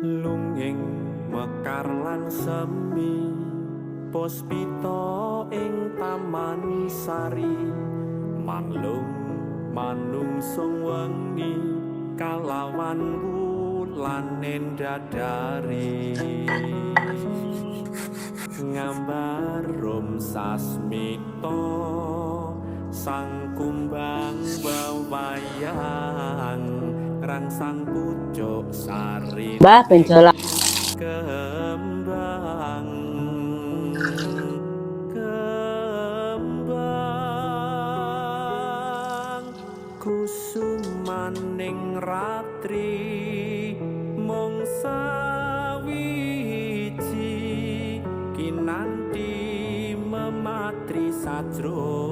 lunging mekar lan semi puspita ing taman sari manlung manungsung wengi kalawan wulan dadari ngambar rum sasmito sang kumbang wewayang rangsang pucuk sari Mbah benjolan kembang kembang kusumaning ratri mung sawiji kinanti mematri sajro